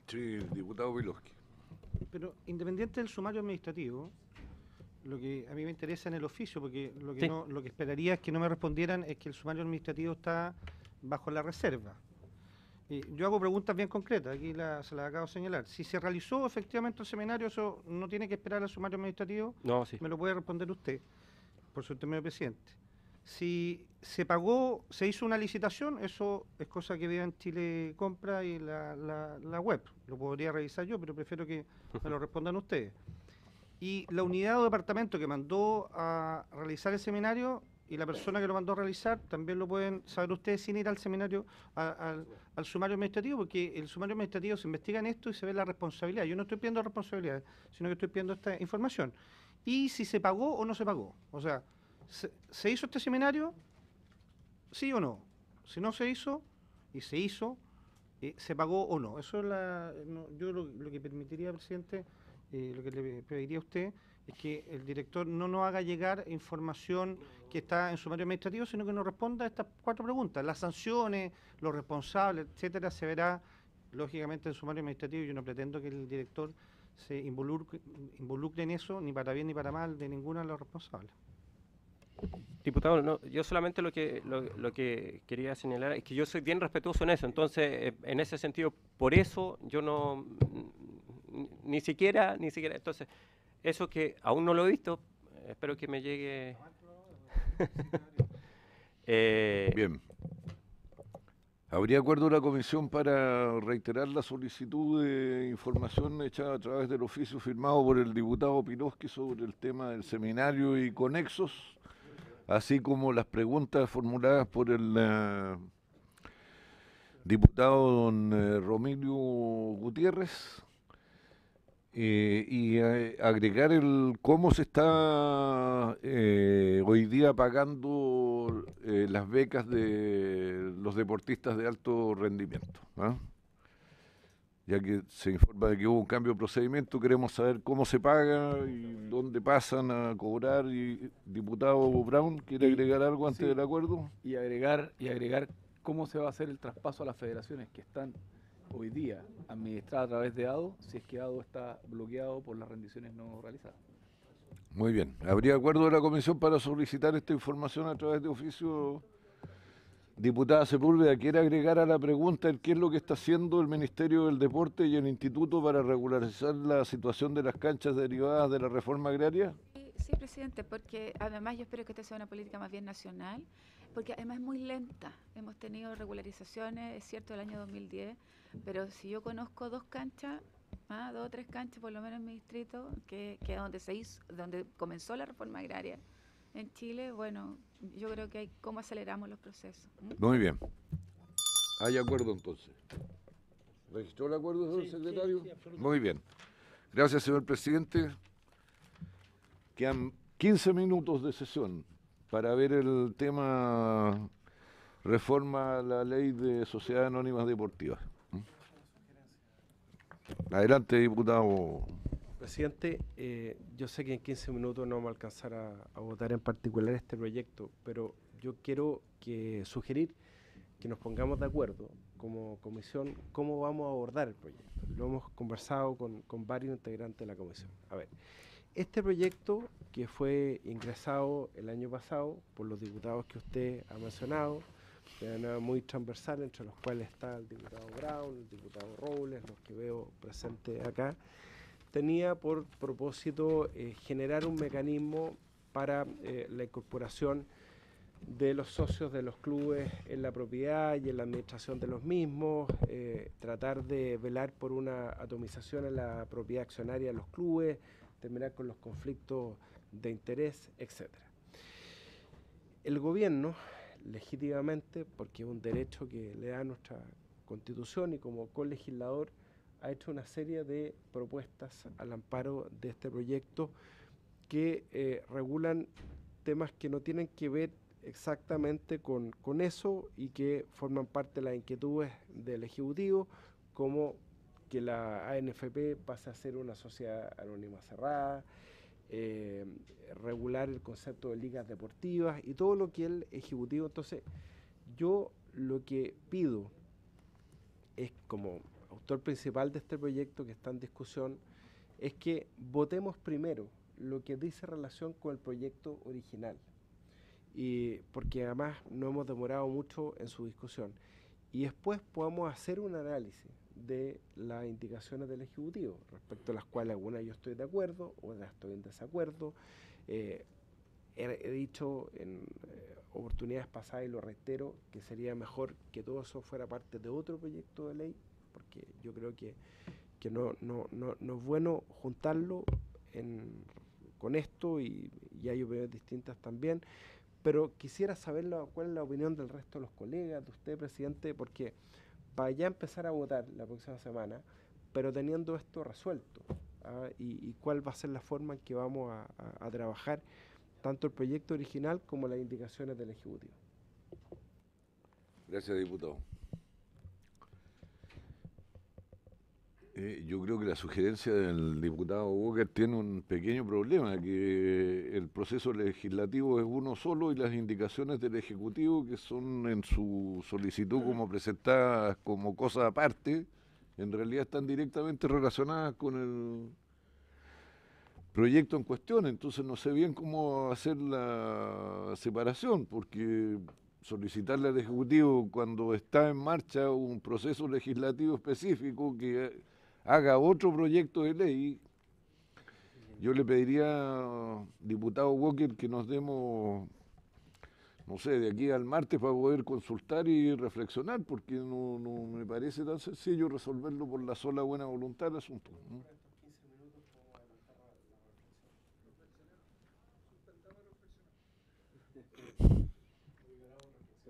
Sí, diputado Wiloski. Pero independiente del sumario administrativo, lo que a mí me interesa en el oficio, porque Sí. lo que esperaría es que no me respondieran, es que el sumario administrativo está bajo la reserva. Yo hago preguntas bien concretas, aquí se las acabo de señalar. Si se realizó efectivamente el seminario, eso no tiene que esperar al sumario administrativo. No, sí. Me lo puede responder usted, por su término presidente. Si se pagó, se hizo una licitación, eso es cosa que vean Chile Compra y la web. Lo podría revisar yo, pero prefiero que me lo respondan ustedes. Y la unidad o departamento que mandó a realizar el seminario y la persona que lo mandó a realizar, también lo pueden saber ustedes sin ir al seminario, al sumario administrativo, porque el sumario administrativo se investiga en esto y se ve la responsabilidad. Yo no estoy pidiendo responsabilidad, sino que estoy pidiendo esta información. Y si se pagó o no se pagó. O sea, ¿se hizo este seminario? ¿Sí o no? Si no se hizo, y se hizo, ¿se pagó o no? Eso es yo lo que permitiría, presidente, lo que le pediría a usted, es que el director no nos haga llegar información que está en sumario administrativo, sino que nos responda a estas 4 preguntas. Las sanciones, los responsables, etcétera, se verá, lógicamente, en sumario administrativo. Yo no pretendo que el director se involucre en eso, ni para bien ni para mal, de ninguno de los responsables. Diputado, no, yo solamente lo que quería señalar es que yo soy bien respetuoso en eso, entonces, en ese sentido, por eso yo no, ni siquiera, entonces, eso que aún no lo he visto, espero que me llegue. Bien. ¿Habría acuerdo de la comisión para reiterar la solicitud de información hecha a través del oficio firmado por el diputado Piroski sobre el tema del seminario y conexos, así como las preguntas formuladas por el diputado don Romilio Gutiérrez, y agregar el cómo se está hoy día pagando las becas de los deportistas de alto rendimiento? Ya que se informa de que hubo un cambio de procedimiento, queremos saber cómo se paga y dónde pasan a cobrar. Y diputado Brown, ¿quiere agregar algo antes del acuerdo? Y agregar cómo se va a hacer el traspaso a las federaciones que están hoy día administradas a través de ADO, si es que ADO está bloqueado por las rendiciones no realizadas. Muy bien. ¿Habría acuerdo de la comisión para solicitar esta información a través de oficio? Diputada Sepúlveda, ¿quiere agregar a la pregunta qué es lo que está haciendo el Ministerio del Deporte y el Instituto para regularizar la situación de las canchas derivadas de la reforma agraria? Sí, presidente, porque además yo espero que esta sea una política más bien nacional, porque además es muy lenta. Hemos tenido regularizaciones, es cierto, el año 2010, pero si yo conozco 2 canchas, 2 o 3 canchas por lo menos en mi distrito, que es donde donde comenzó la reforma agraria en Chile, bueno, yo creo que hay cómo aceleramos los procesos. Muy bien. ¿Hay acuerdo entonces? ¿Registró el acuerdo, señor secretario? Sí, muy bien. Gracias, señor presidente. Quedan 15 minutos de sesión para ver el tema reforma a la ley de sociedades anónimas deportivas. Adelante, diputado. Presidente, yo sé que en 15 minutos no vamos a alcanzar a votar en particular este proyecto, pero yo quiero sugerir que nos pongamos de acuerdo como comisión cómo vamos a abordar el proyecto. Lo hemos conversado con varios integrantes de la comisión. A ver, este proyecto que fue ingresado el año pasado por los diputados que usted ha mencionado, de manera muy transversal, entre los cuales está el diputado Brown, el diputado Robles, los que veo presentes acá, tenía por propósito generar un mecanismo para la incorporación de los socios de los clubes en la propiedad y en la administración de los mismos, tratar de velar por una atomización en la propiedad accionaria de los clubes, terminar con los conflictos de interés, etc. El gobierno, legítimamente, porque es un derecho que le da nuestra Constitución y como colegislador, ha hecho una serie de propuestas al amparo de este proyecto que regulan temas que no tienen que ver exactamente con eso y que forman parte de las inquietudes del Ejecutivo, como que la ANFP pase a ser una sociedad anónima cerrada, regular el concepto de ligas deportivas y todo lo que el Ejecutivo. Entonces, yo lo que pido es, como autor principal de este proyecto que está en discusión, es que votemos primero lo que dice relación con el proyecto original, y porque además no hemos demorado mucho en su discusión, y después podamos hacer un análisis de las indicaciones del Ejecutivo, respecto a las cuales algunas yo estoy de acuerdo, otras estoy en desacuerdo, he dicho en oportunidades pasadas y lo reitero, que sería mejor que todo eso fuera parte de otro proyecto de ley, porque yo creo que no es bueno juntarlo con esto y hay opiniones distintas también, pero quisiera saber cuál es la opinión del resto de los colegas, de usted, presidente, porque para ya empezar a votar la próxima semana, pero teniendo esto resuelto, y cuál va a ser la forma en que vamos a trabajar tanto el proyecto original como las indicaciones del Ejecutivo. Gracias, diputado. Yo creo que la sugerencia del diputado Walker tiene un pequeño problema, que el proceso legislativo es uno solo y las indicaciones del Ejecutivo, que son en su solicitud como presentadas como cosas aparte, en realidad están directamente relacionadas con el proyecto en cuestión. Entonces no sé bien cómo hacer la separación, porque solicitarle al Ejecutivo cuando está en marcha un proceso legislativo específico que haga otro proyecto de ley, yo le pediría, diputado Walker, que nos demos, no sé, de aquí al martes para poder consultar y reflexionar, porque no me parece tan sencillo resolverlo por la sola buena voluntad del asunto, ¿no?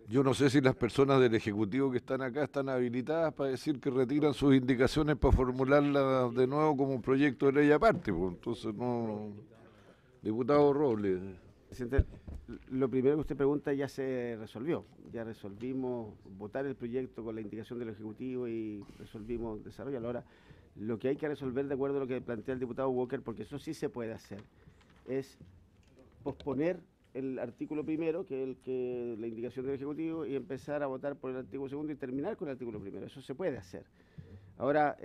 Yo no sé si las personas del Ejecutivo que están acá están habilitadas para decir que retiran sus indicaciones para formularlas de nuevo como un proyecto de ley aparte, pues. Entonces no... Diputado Robles. Presidente, lo primero que usted pregunta ya se resolvió. Ya resolvimos votar el proyecto con la indicación del Ejecutivo y resolvimos desarrollarlo. Ahora, lo que hay que resolver, de acuerdo a lo que plantea el diputado Walker, porque eso sí se puede hacer, es posponer el artículo primero, que es la indicación del Ejecutivo, y empezar a votar por el artículo segundo y terminar con el artículo primero. Eso se puede hacer. Ahora,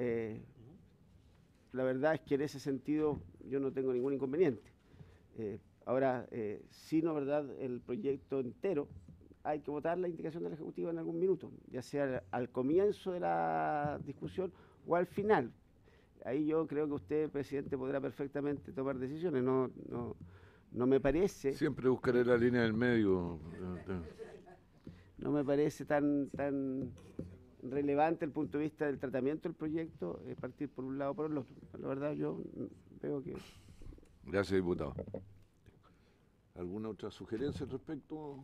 la verdad es que en ese sentido yo no tengo ningún inconveniente. Ahora, si no, ¿verdad?, el proyecto entero, hay que votar la indicación del Ejecutivo en algún minuto, ya sea al comienzo de la discusión o al final. Ahí yo creo que usted, presidente, podrá perfectamente tomar decisiones. No me parece... Siempre buscaré la línea del medio. No me parece tan relevante el punto de vista del tratamiento del proyecto, partir por un lado o por el otro. La verdad, yo veo que... Gracias, diputado. ¿Alguna otra sugerencia al respecto?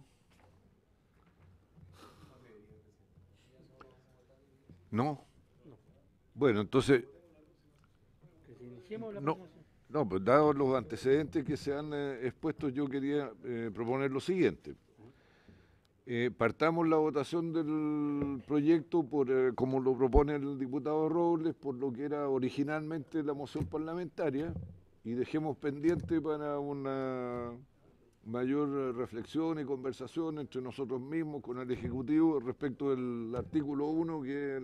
¿No? Bueno, entonces... No, pues dados los antecedentes que se han expuesto, yo quería proponer lo siguiente. Partamos la votación del proyecto por como lo propone el diputado Robles, por lo que era originalmente la moción parlamentaria, y dejemos pendiente para una mayor reflexión y conversación entre nosotros mismos con el Ejecutivo respecto del artículo 1, que es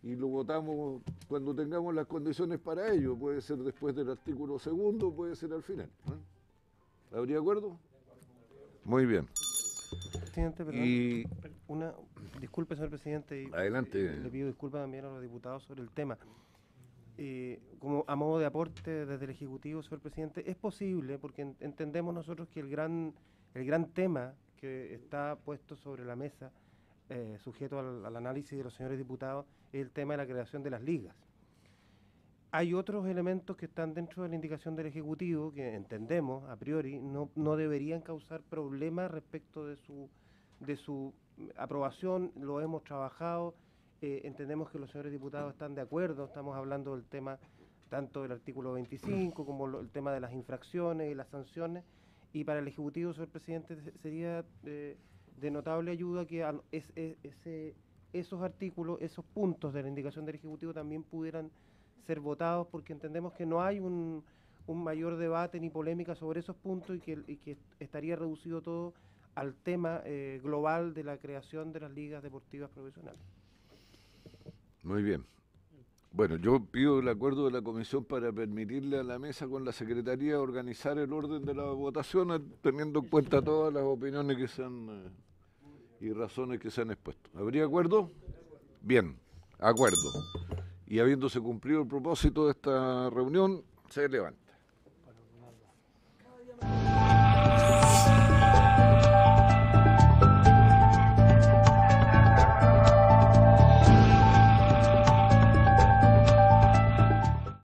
y lo votamos cuando tengamos las condiciones para ello. Puede ser después del artículo 2, puede ser al final, ¿no? ¿Habría acuerdo? Muy bien. Presidente, perdón. Disculpe, señor presidente. Adelante. Le pido disculpas también a los diputados sobre el tema. Como a modo de aporte desde el Ejecutivo, señor presidente, es posible, porque entendemos nosotros que el gran tema que está puesto sobre la mesa, sujeto al análisis de los señores diputados, es el tema de la creación de las ligas. Hay otros elementos que están dentro de la indicación del Ejecutivo que entendemos, a priori, no deberían causar problemas respecto de su aprobación. Lo hemos trabajado, entendemos que los señores diputados están de acuerdo. Estamos hablando del tema tanto del artículo 25 como el tema de las infracciones y las sanciones, y para el Ejecutivo, señor presidente, sería de notable ayuda que esos artículos, esos puntos de la indicación del Ejecutivo también pudieran ser votados, porque entendemos que no hay un mayor debate ni polémica sobre esos puntos y que estaría reducido todo al tema global de la creación de las ligas deportivas profesionales. Muy bien. Bueno, yo pido el acuerdo de la comisión para permitirle a la mesa con la Secretaría organizar el orden de la votación, teniendo en cuenta todas las opiniones que se han y razones que se han expuesto. ¿Habría acuerdo? Bien, acuerdo. Y habiéndose cumplido el propósito de esta reunión, se levanta.